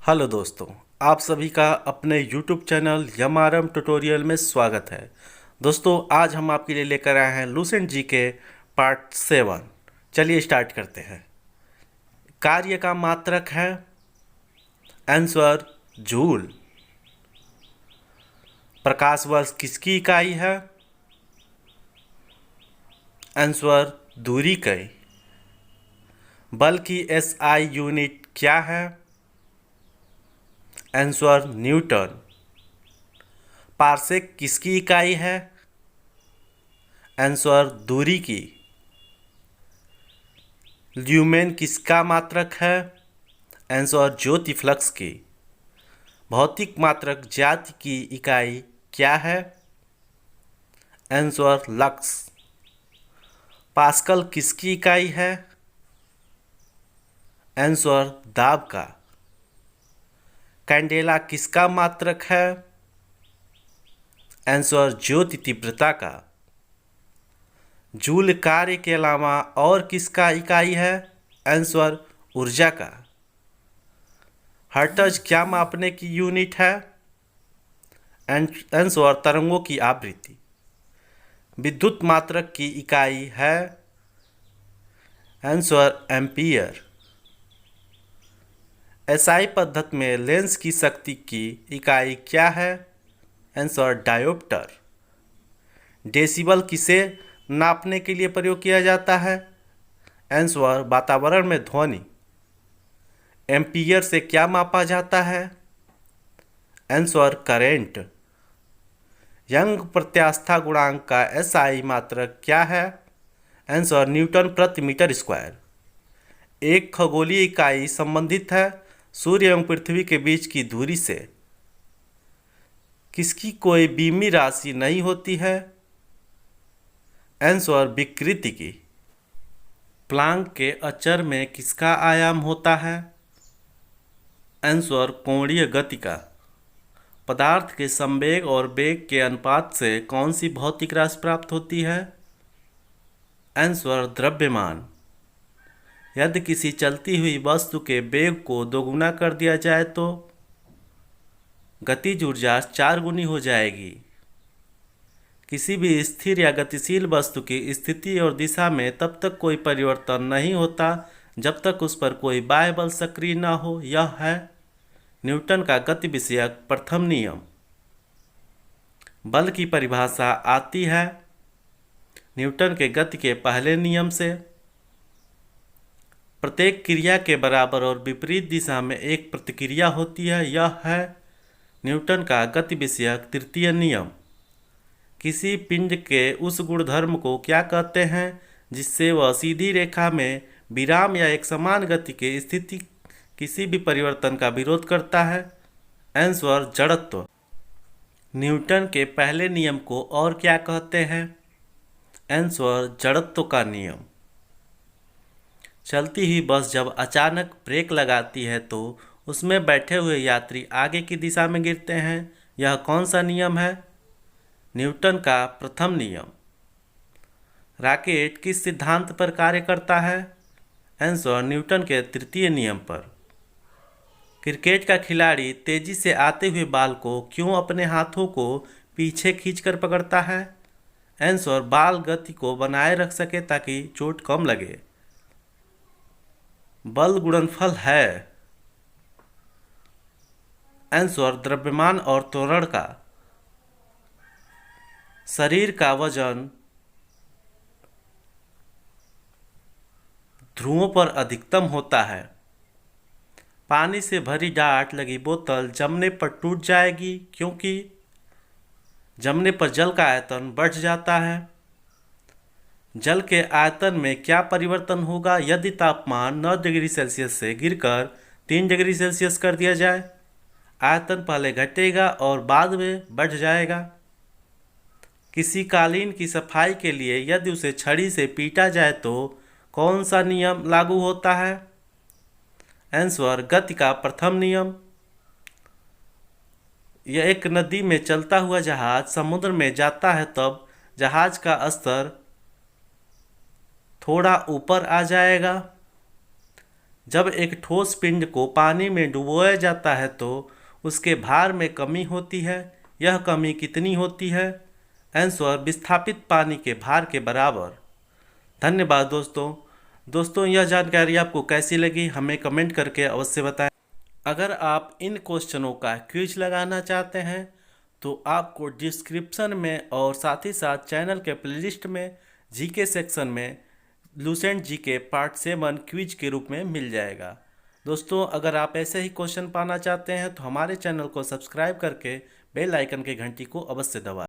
Hello दोस्तों, आप सभी का अपने YouTube चैनल यमारम ट्यूटोरियल में स्वागत है। दोस्तों, आज हम आपके लिए लेकर आए हैं लुसेंट जी के पार्ट 7। चलिए स्टार्ट करते हैं। कार्य का मात्रक है आंसर जूल। प्रकाश वर्ष किसकी इकाई है? आंसर दूरी की। बल की SI यूनिट क्या है? Answer Newton. पार्सेक किसकी इकाई है? आंसर दूरी की। ल्यूमेन किसका मात्रक है? आंसर ज्योति फ्लक्स की। भौतिक मात्रक ज्याति की इकाई क्या है? Answer lux. पास्कल किसकी इकाई है? आंसर दाब का। कैंडेला किसका मात्रक है? आंसर ज्योति तीव्रता का। जूल कार्य के अलावा और किसका इकाई है? आंसर ऊर्जा का। हर्ट्ज क्या मापने की यूनिट है? आंसर तरंगों की आवृत्ति। विद्युत मात्रक की इकाई है? Answer ampere. एसआई पद्धति में लेंस की शक्ति की इकाई क्या है? Answer dioptre. डेसिबल किसे नापने के लिए प्रयोग किया जाता है? आंसर वातावरण में ध्वनि। एम्पियर से क्या मापा जाता है? Answer current. यंग प्रत्यास्था गुणांक का एसआई मात्रक क्या है? आंसर न्यूटन प्रति मीटर स्क्वायर। एक खगोलीय इकाई संबंधित है सूर्य एवं पृथ्वी के बीच की दूरी से। किसकी कोई बीमी राशि नहीं होती है? आंसर विकृति की। प्लांक के अचर में किसका आयाम होता है? आंसर कोणीय गति का। पदार्थ के संवेग और वेग के अनुपात से कौन सी भौतिक राशि प्राप्त होती है? आंसर द्रव्यमान। यदि किसी चलती हुई वस्तु के वेग को दोगुना कर दिया जाए तो गतिज ऊर्जा 4 गुनी हो जाएगी। किसी भी स्थिर या गतिशील वस्तु की स्थिति और दिशा में तब तक कोई परिवर्तन नहीं होता जब तक उस पर कोई बाह्य बल सक्रिय न हो। यह है न्यूटन का गति विषयक प्रथम नियम। बल की परिभाषा आती है न्यूटन के गति के पहले नियम से। प्रत्येक क्रिया के बराबर और विपरीत दिशा में एक प्रतिक्रिया होती है। यह है न्यूटन का गति विषयक तृतीय नियम। किसी पिंड के उस गुणधर्म को क्या कहते हैं जिससे वह सीधी रेखा में विराम या एक समान गति की स्थिति किसी भी परिवर्तन का विरोध करता है? आंसर जड़त्व। न्यूटन के पहले नियम को और क्या कहते हैं? आंसर जड़त्व का नियम। चलती हुई बस जब अचानक ब्रेक लगाती है तो उसमें बैठे हुए यात्री आगे की दिशा में गिरते हैं। यह कौन सा नियम है? न्यूटन का प्रथम नियम। रॉकेट किस सिद्धांत पर कार्य करता है? आंसर न्यूटन के तृतीय नियम पर। क्रिकेट का खिलाड़ी तेजी से आते हुए बाल को क्यों अपने हाथों को पीछे खींचकर पकड़ता है? आंसर बाल गति को बनाए रख सके ताकि चोट कम लगे। बल गुणनफल है? आंसर द्रव्यमान और त्वरण का। शरीर का वजन ध्रुवों पर अधिकतम होता है। पानी से भरी डाट लगी बोतल जमने पर टूट जाएगी क्योंकि जमने पर जल का आयतन बढ़ जाता है। जल के आयतन में क्या परिवर्तन होगा यदि तापमान 9 डिग्री सेल्सियस से गिरकर 3 डिग्री सेल्सियस कर दिया जाए? आयतन पहले घटेगा और बाद में बढ़ जाएगा। किसी कालीन की सफाई के लिए यदि उसे छड़ी से पीटा जाए तो कौन सा नियम लागू होता है? आंसर गति का प्रथम नियम। यह एक नदी में चलता हुआ जहाज समुद्र में जाता है तब जहाज का स्तर थोड़ा ऊपर आ जाएगा। जब एक ठोस पिंड को पानी में डुबोया जाता है तो उसके भार में कमी होती है। यह कमी कितनी होती है? आंसर विस्थापित पानी के भार के बराबर। धन्यवाद दोस्तों। दोस्तों, यह जानकारी आपको कैसी लगी हमें कमेंट करके अवश्य बताएं। अगर आप इन क्वेश्चनों का क्विज लगाना चाहते हैं तो आपको डिस्क्रिप्शन में और साथ ही साथ चैनल के प्लेलिस्ट में जीके सेक्शन में लूसेंट जीके पार्ट 7 क्विज के रूप में मिल जाएगा। दोस्तों, अगर आप ऐसे ही क्वेश्चन पाना चाहते हैं तो हमारे चैनल को सब्सक्राइब करके बेल आइकन के घंटी को अवश्य दबाएं।